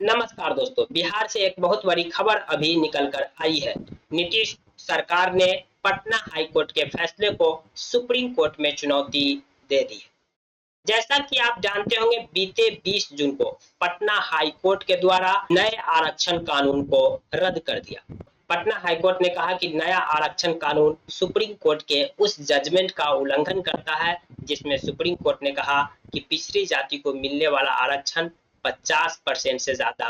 नमस्कार दोस्तों, बिहार से एक बहुत बड़ी खबर अभी निकल कर आई है। नीतीश सरकार ने पटना हाई कोर्ट के फैसले को सुप्रीम कोर्ट में चुनौती दे दी है। जैसा कि आप जानते होंगे, बीते 20 जून को पटना हाई कोर्ट के द्वारा नए आरक्षण कानून को रद्द कर दिया। पटना हाई कोर्ट ने कहा कि नया आरक्षण कानून सुप्रीम कोर्ट के उस जजमेंट का उल्लंघन करता है, जिसमें सुप्रीम कोर्ट ने कहा कि पिछड़ी जाति को मिलने वाला आरक्षण 50% से ज्यादा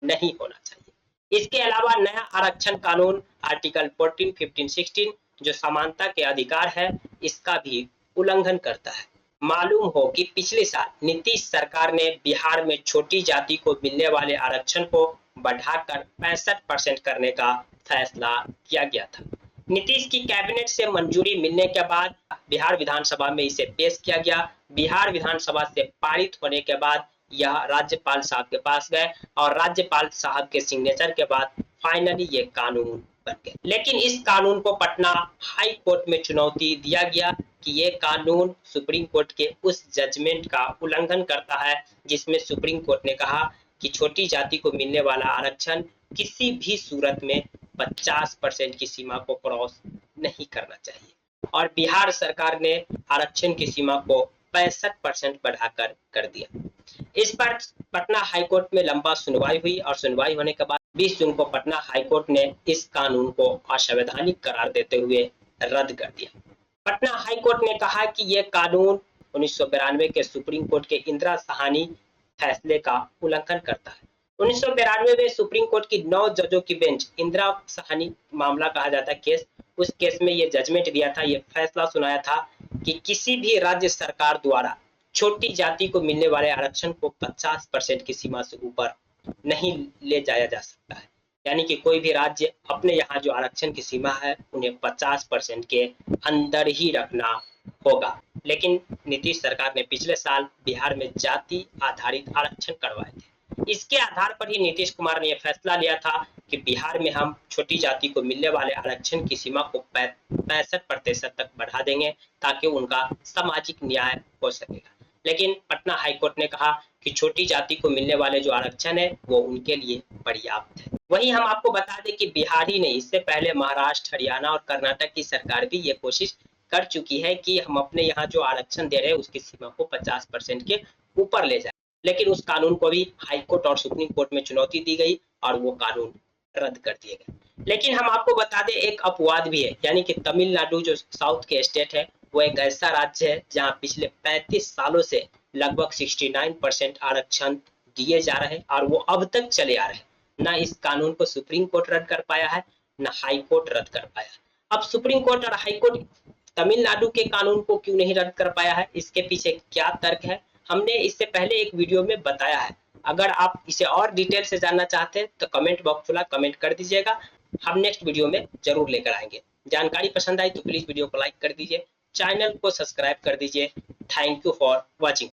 नहीं होना चाहिए। इसके अलावा नया आरक्षण कानून आर्टिकल 14, 15, 16 जो समानता के अधिकार है, इसका भी उल्लंघन करता है। मालूम हो कि पिछले साल नीतीश सरकार ने बिहार में छोटी जाति को मिलने वाले आरक्षण को बढ़ाकर 65% करने का फैसला किया गया था। नीतीश की कैबिनेट से मंजूरी मिलने के बाद बिहार विधानसभा में इसे पेश किया गया। बिहार विधानसभा से पारित होने के बाद यह राज्यपाल साहब के पास गए और राज्यपाल साहब के सिग्नेचर के बाद फाइनली ये कानून बन गए। लेकिन इस कानून को पटना हाई कोर्ट में चुनौती दिया गया कि ये कानून सुप्रीम कोर्ट के उस जजमेंट का उल्लंघन करता है, जिसमें सुप्रीम कोर्ट ने कहा कि छोटी जाति को मिलने वाला आरक्षण किसी भी सूरत में 50% की सीमा को क्रॉस नहीं करना चाहिए। और बिहार सरकार ने आरक्षण की सीमा को 65% बढ़ाकर कर दिया। इस पर पटना हाईकोर्ट में लंबा सुनवाई हुई और सुनवाई होने के बाद 20 जून को पटना हाईकोर्ट ने इस कानून को असंवैधानिक करार देते हुए रद्द कर दिया। पटना हाईकोर्ट ने कहा कि यह कानून 1992 के सुप्रीम कोर्ट के इंदिरा साहनी फैसले का उल्लंघन करता है। 1992 में सुप्रीम कोर्ट की 9 जजों की बेंच, इंदिरा साहनी मामला कहा जाता है केस, उस केस में ये जजमेंट दिया था, ये फैसला सुनाया था कि किसी भी राज्य सरकार द्वारा छोटी जाति को मिलने वाले आरक्षण को 50% की सीमा से ऊपर नहीं ले जाया जा सकता है। यानी कि कोई भी राज्य अपने यहाँ जो आरक्षण की सीमा है उन्हें 50% के अंदर ही रखना होगा। लेकिन नीतीश सरकार ने पिछले साल बिहार में जाति आधारित आरक्षण करवाए थे। इसके आधार पर ही नीतीश कुमार ने यह फैसला लिया था कि बिहार में हम छोटी जाति को मिलने वाले आरक्षण की सीमा को 65% तक बढ़ा देंगे ताकि उनका सामाजिक न्याय हो सकेगा। लेकिन पटना हाईकोर्ट ने कहा कि छोटी जाति को मिलने वाले जो आरक्षण है वो उनके लिए पर्याप्त है। वहीं हम आपको बता दें कि बिहार ही नहीं, इससे पहले महाराष्ट्र, हरियाणा और कर्नाटक की सरकार भी ये कोशिश कर चुकी है कि हम अपने यहाँ जो आरक्षण दे रहे हैं उसकी सीमा को 50% के ऊपर ले जाए। लेकिन उस कानून को भी हाईकोर्ट और सुप्रीम कोर्ट में चुनौती दी गई और वो कानून रद्द कर दिए गए। लेकिन हम आपको बता दें एक अपवाद भी है, यानी कि तमिलनाडु जो साउथ के स्टेट है वो एक ऐसा राज्य है जहां पिछले 35 सालों से लगभग 69% आरक्षण दिए जा रहे हैं और वो अब तक चले आ रहे हैं। ना इस कानून को सुप्रीम कोर्ट रद्द कर पाया है, ना हाई कोर्ट रद्द कर पाया। अब सुप्रीम कोर्ट और हाई कोर्ट तमिलनाडु के कानून को क्यों नहीं रद्द कर पाया है, इसके पीछे क्या तर्क है, हमने इससे पहले एक वीडियो में बताया है। अगर आप इसे और डिटेल से जानना चाहते हैं तो कमेंट बॉक्स खुला, कमेंट कर दीजिएगा, हम नेक्स्ट वीडियो में जरूर लेकर आएंगे। जानकारी पसंद आई तो प्लीज वीडियो को लाइक कर दीजिए, चैनल को सब्सक्राइब कर दीजिए। Thank you for watching.